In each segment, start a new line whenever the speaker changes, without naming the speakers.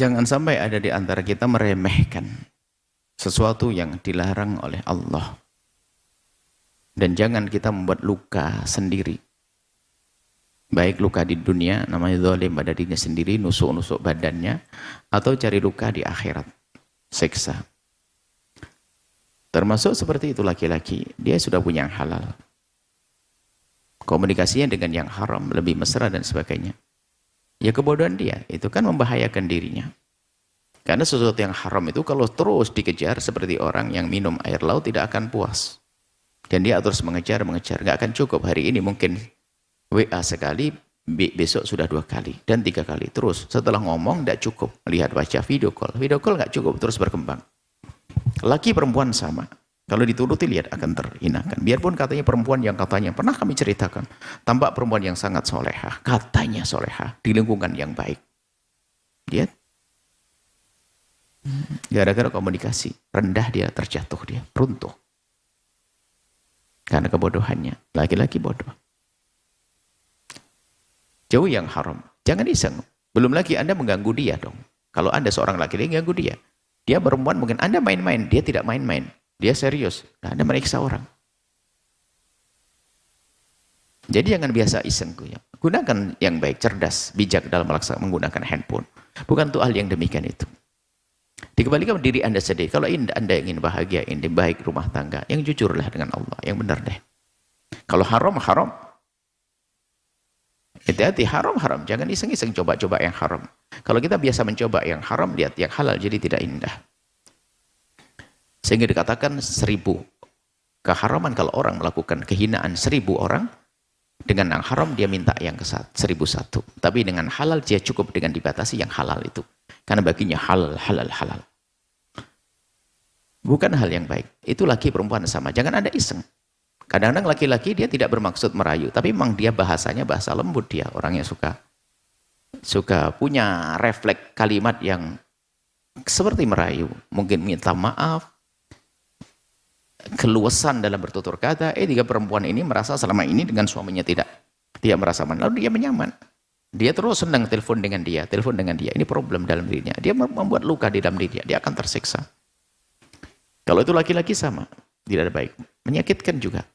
Jangan sampai ada di antara kita meremehkan sesuatu yang dilarang oleh Allah. Dan jangan kita membuat luka sendiri. Baik luka di dunia, namanya zalim pada dirinya sendiri, nusuk-nusuk badannya, atau cari luka di akhirat, siksa. Termasuk seperti itu laki-laki, dia sudah punya yang halal. Komunikasinya dengan yang haram, lebih mesra dan sebagainya. Ya kebodohan dia, itu kan membahayakan dirinya. Karena sesuatu yang haram itu kalau terus dikejar seperti orang yang minum air laut tidak akan puas. Dan dia terus mengejar, nggak akan cukup. Hari ini mungkin WA sekali, besok sudah 2 kali, dan 3 kali. Terus setelah ngomong tidak cukup, lihat wajah, video call nggak cukup, terus berkembang. Laki perempuan sama. Kalau dituruti lihat akan terhinakan. Biarpun katanya perempuan yang katanya pernah kami ceritakan, tampak perempuan yang sangat solehah, katanya solehah, di lingkungan yang baik. Lihat. Gara-gara komunikasi, rendah dia, terjatuh dia, runtuh. Karena kebodohannya, laki-laki bodoh. Jauh yang haram, jangan iseng. Belum lagi Anda mengganggu dia dong. Kalau Anda seorang laki-laki, ganggu dia. Dia perempuan, mungkin Anda main-main, dia tidak main-main. Dia serius, nah, Anda meriksa orang. Jadi jangan biasa iseng. Gunakan yang baik, cerdas, bijak dalam menggunakan handphone. Bukan untuk hal yang demikian itu. Dikembalikan diri Anda sendiri. Kalau Anda ingin bahagia, ingin baik rumah tangga, yang jujurlah dengan Allah, yang benar deh. Kalau haram, haram. Hati-hati, haram. Jangan iseng-iseng coba-coba yang haram. Kalau kita biasa mencoba yang haram, lihat yang halal jadi tidak indah. Sehingga dikatakan 1000 keharaman kalau orang melakukan kehinaan 1000 orang, dengan yang haram dia minta yang ke 1001. Tapi dengan halal dia cukup dengan dibatasi yang halal itu. Karena baginya halal. Bukan hal yang baik. Itu laki perempuan sama. Jangan Anda iseng. Kadang-kadang laki-laki dia tidak bermaksud merayu, tapi memang dia bahasanya bahasa lembut dia. Orangnya suka punya refleks kalimat yang seperti merayu. Mungkin minta maaf, keluasan dalam bertutur kata. Tiga perempuan ini merasa selama ini dengan suaminya tidak merasa aman. Lalu dia menyaman. Dia terus senang telepon dengan dia. Ini problem dalam dirinya. Dia membuat luka di dalam dirinya. Dia akan tersiksa. Kalau itu laki-laki sama, tidak ada baik. Menyakitkan juga.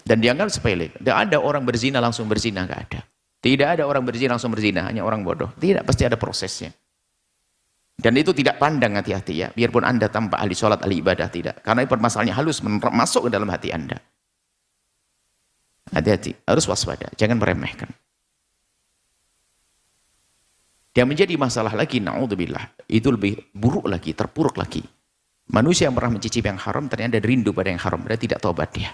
Dan dianggap sepele. Tidak ada orang berzina langsung berzina, nggak ada. Tidak ada orang berzina langsung berzina, hanya orang bodoh. Tidak, pasti ada prosesnya. Dan itu tidak pandang, hati-hati ya. Biarpun Anda tanpa ahli sholat, ahli ibadah, tidak. Karena permasalahannya halus masuk ke dalam hati Anda. Hati-hati, harus waspada, jangan meremehkan. Yang menjadi masalah lagi, na'udzubillah, itu lebih buruk lagi, terpuruk lagi. Manusia yang pernah mencicipi yang haram, ternyata rindu pada yang haram, dia tidak tobat dia.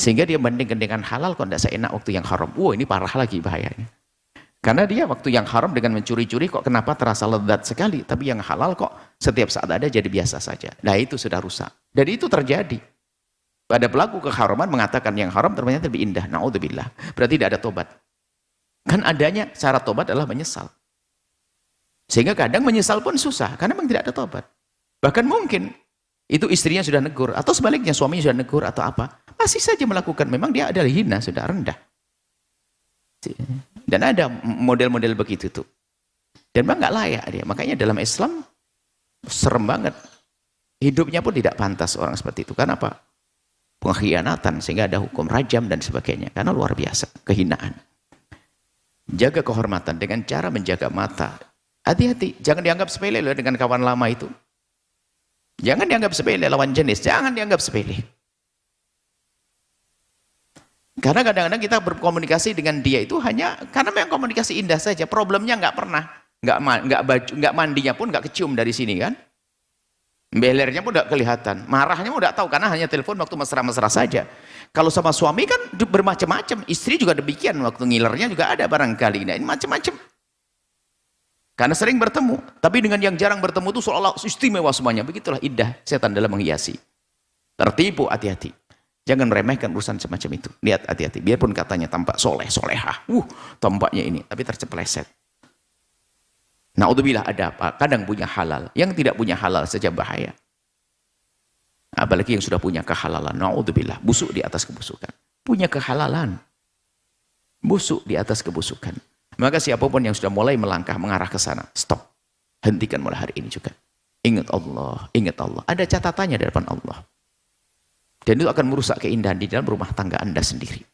Sehingga dia bandingkan dengan halal, kok tidak seenak waktu yang haram. Ini parah lagi bahayanya. Karena dia waktu yang haram dengan mencuri-curi kok kenapa terasa lezat sekali. Tapi yang halal kok setiap saat ada jadi biasa saja. Nah itu sudah rusak. Dan itu terjadi. Pada pelaku keharaman mengatakan yang haram ternyata lebih indah. Na'udzubillah. Berarti tidak ada tobat. Kan adanya syarat tobat adalah menyesal. Sehingga kadang menyesal pun susah. Karena memang tidak ada tobat. Bahkan mungkin itu istrinya sudah negur. Atau sebaliknya suaminya sudah negur atau apa. Masih saja melakukan. Memang dia adalah hina, sudah rendah. Dan ada model-model begitu tuh. Dan memang nggak layak dia. Makanya dalam Islam serem banget. Hidupnya pun tidak pantas orang seperti itu. Karena apa? Pengkhianatan sehingga ada hukum rajam dan sebagainya. Karena luar biasa kehinaan. Jaga kehormatan dengan cara menjaga mata. Hati-hati, jangan dianggap sepele loh dengan kawan lama itu. Jangan dianggap sepele lawan jenis, jangan dianggap sepele. Karena kadang-kadang kita berkomunikasi dengan dia itu hanya karena memang komunikasi indah saja. Problemnya nggak pernah, nggak mandinya pun nggak kecium dari sini kan. Belernya pun nggak kelihatan, marahnya pun nggak tahu karena hanya telepon waktu mesra-mesra saja. Kalau sama suami kan bermacam-macam, istri juga demikian waktu ngilernya juga ada barangkali. Nah ini macam-macam. Karena sering bertemu, tapi dengan yang jarang bertemu itu seolah-olah istimewa semuanya. Begitulah indah setan dalam menghiasi. Tertipu, hati-hati. Jangan meremehkan urusan semacam itu. Lihat, hati-hati. Biarpun katanya tampak solehah. Tampaknya ini, tapi tercepleset. Na'udzubillah ada apa? Kadang punya halal. Yang tidak punya halal saja bahaya. Apalagi yang sudah punya kehalalan. Na'udzubillah. Busuk di atas kebusukan. Punya kehalalan. Busuk di atas kebusukan. Maka siapapun yang sudah mulai melangkah mengarah ke sana, stop. Hentikan mulai hari ini juga. Ingat Allah, ingat Allah. Ada catatannya di depan Allah. Dan itu akan merusak keindahan di dalam rumah tangga Anda sendiri.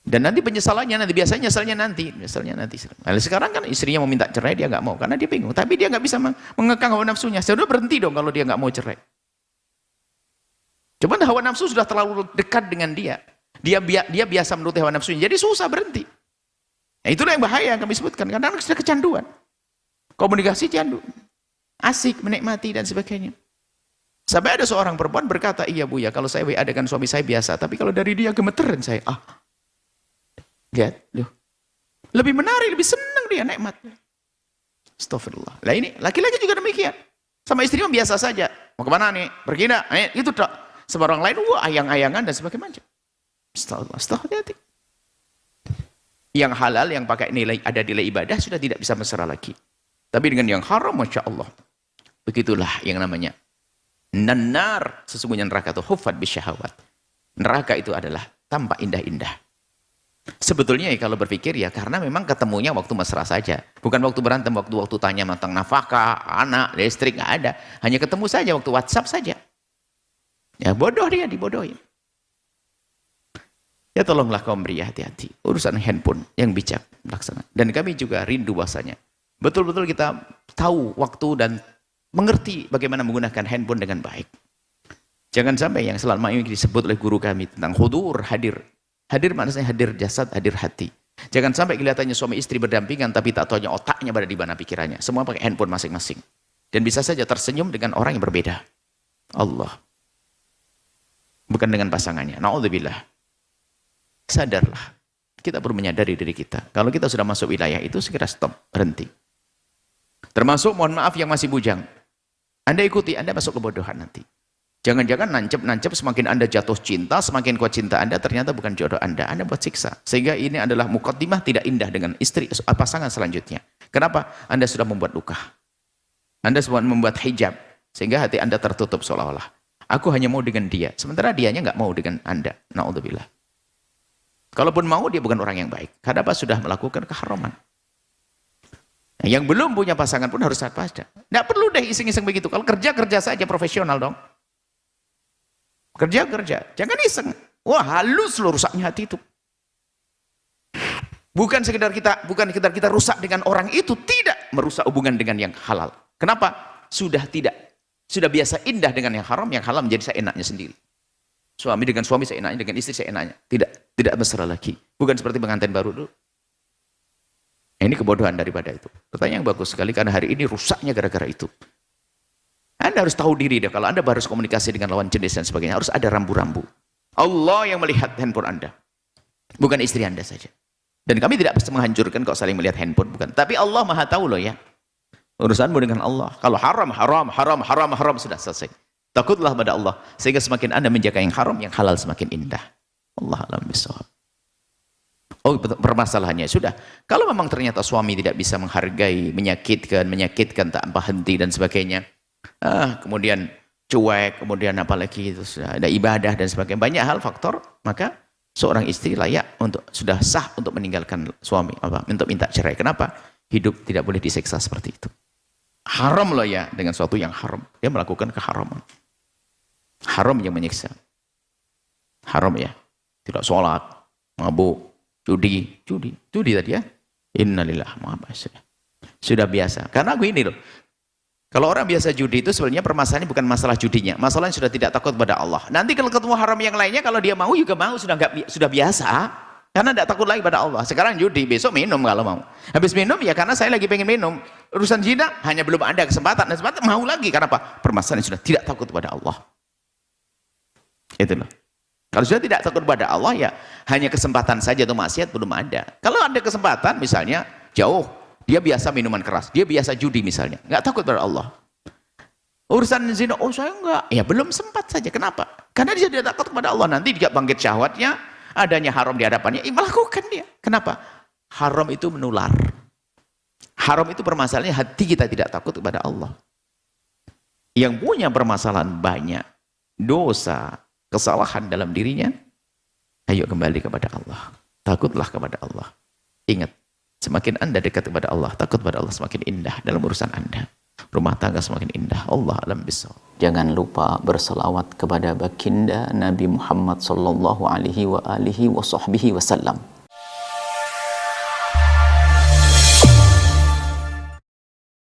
Dan nanti penyesalannya nanti, biasanya nyesalnya nanti. Nah, sekarang kan istrinya mau minta cerai, dia nggak mau karena dia bingung. Tapi dia nggak bisa mengekang hawa nafsunya. Sudah berhenti dong kalau dia nggak mau cerai. Cuman hawa nafsu sudah terlalu dekat dengan dia. Dia biasa menuruti hawa nafsunya. Jadi susah berhenti. Nah, itulah yang bahaya yang kami sebutkan. Karena anak sudah kecanduan. Komunikasi candu. Asik, menikmati dan sebagainya. Sampai ada seorang perempuan berkata, iya Bu ya, kalau saya WA dengan suami saya biasa. Tapi kalau dari dia gemeteran saya. Lihat, loh. Lebih menarik, lebih senang dia nikmatnya. Astagfirullah. Lah ini, laki-laki juga demikian. Sama istrinya biasa saja. Mau kemana nih? Pergi enggak? Itu tak. Sama orang lain, wah ayang-ayangan dan sebagainya. Astagfirullah, hati-hati. Yang halal, yang pakai nilai, ada nilai ibadah, sudah tidak bisa mesra lagi. Tapi dengan yang haram, Masya Allah. Begitulah yang namanya. Nanar, sesungguhnya neraka itu huffat bisyahawat. Neraka itu adalah tampak indah-indah. Sebetulnya ya kalau berpikir ya karena memang ketemunya waktu mesra saja, bukan waktu berantem, waktu tanya tentang nafkah, anak, listrik, nggak ada, hanya ketemu saja waktu WhatsApp saja. Ya bodoh dia, dibodohin. Ya tolonglah kaum pria hati-hati urusan handphone yang bijak laksana. Dan kami juga rindu bahasanya betul-betul kita tahu waktu dan mengerti bagaimana menggunakan handphone dengan baik. Jangan sampai yang selama ini disebut oleh guru kami tentang hudur, hadir. Hadir maksudnya hadir jasad, hadir hati. Jangan sampai kelihatannya suami istri berdampingan tapi tak tahunya otaknya berada di mana pikirannya. Semua pakai handphone masing-masing. Dan bisa saja tersenyum dengan orang yang berbeda. Allah. Bukan dengan pasangannya. Na'udzubillah. Sadarlah. Kita perlu menyadari diri kita. Kalau kita sudah masuk wilayah itu segera stop, berhenti. Termasuk mohon maaf yang masih bujang. Anda ikuti, Anda masuk kebodohan nanti. Jangan-jangan nancep-nancep semakin Anda jatuh cinta, semakin kuat cinta Anda, ternyata bukan jodoh Anda buat siksa. Sehingga ini adalah muqaddimah tidak indah dengan istri, pasangan selanjutnya. Kenapa? Anda sudah membuat luka. Anda sudah membuat hijab. Sehingga hati Anda tertutup seolah-olah. Aku hanya mau dengan dia. Sementara dianya nggak mau dengan Anda. Na'udzubillah. Kalaupun mau, dia bukan orang yang baik. Karena apa? Sudah melakukan keharaman. Nah, yang belum punya pasangan pun harus waspada. Nggak perlu deh iseng-iseng begitu. Kalau kerja saja profesional dong. Kerja, jangan iseng. Wah, halus loh rusaknya hati itu. Bukan sekedar kita rusak dengan orang itu, tidak merusak hubungan dengan yang halal. Kenapa? Sudah biasa indah dengan yang haram, yang halal menjadi seenaknya sendiri. Suami dengan suami seenaknya, dengan istri seenaknya. Tidak mesra lagi. Bukan seperti pengantin baru dulu. Ini kebodohan daripada itu. Pertanyaan yang bagus sekali karena hari ini rusaknya gara-gara itu. Anda harus tahu diri deh, kalau Anda harus komunikasi dengan lawan jenis dan sebagainya, harus ada rambu-rambu. Allah yang melihat handphone Anda. Bukan istri Anda saja. Dan kami tidak pasti menghancurkan kok saling melihat handphone, bukan. Tapi Allah Maha tahu loh ya. Urusanmu dengan Allah. Kalau haram, sudah selesai. Takutlah pada Allah. Sehingga semakin Anda menjaga yang haram, yang halal semakin indah. Allah alam bisawab. Oh, permasalahannya sudah. Kalau memang ternyata suami tidak bisa menghargai, menyakitkan tanpa henti dan sebagainya. Kemudian cuek, kemudian apalagi itu sudah ada ibadah dan sebagainya, banyak hal faktor, maka seorang istri layak sudah sah untuk meninggalkan suami, untuk minta cerai. Kenapa? Hidup tidak boleh disiksa seperti itu. Haram loh ya, dengan suatu yang haram. Dia melakukan keharaman. Haram yang menyiksa. Haram ya. Tidak sholat, mabuk, judi tadi ya. Innalillah, sudah biasa. Karena aku ini loh. Kalau orang biasa judi itu sebenarnya permasalahannya bukan masalah judinya, masalahnya sudah tidak takut pada Allah. Nanti kalau ketemu haram yang lainnya, kalau dia mau juga mau, sudah biasa, karena tidak takut lagi pada Allah. Sekarang judi, besok minum kalau mau. Habis minum ya karena saya lagi pengen minum. Urusan zina hanya belum ada kesempatan, dan kesempatan mau lagi karena apa? Permasalahannya sudah tidak takut pada Allah. Itu loh. Kalau sudah tidak takut pada Allah ya hanya kesempatan saja atau maksiat belum ada. Kalau ada kesempatan misalnya jauh. Dia biasa minuman keras, dia biasa judi misalnya, nggak takut pada Allah. Urusan zina, oh saya enggak, ya belum sempat saja. Kenapa? Karena dia tidak takut kepada Allah. Nanti dia bangkit syahwatnya, adanya haram di hadapannya, melakukan dia. Kenapa? Haram itu menular. Haram itu permasalahannya hati kita tidak takut kepada Allah. Yang punya permasalahan banyak, dosa, kesalahan dalam dirinya, ayo kembali kepada Allah. Takutlah kepada Allah. Ingat, semakin Anda dekat kepada Allah, takut kepada Allah, semakin indah dalam urusan Anda. Rumah tangga semakin indah. Allah alam bisawab. Jangan lupa berselawat kepada baginda Nabi Muhammad sallallahu alaihi wa alihi wa sahbihi wasallam.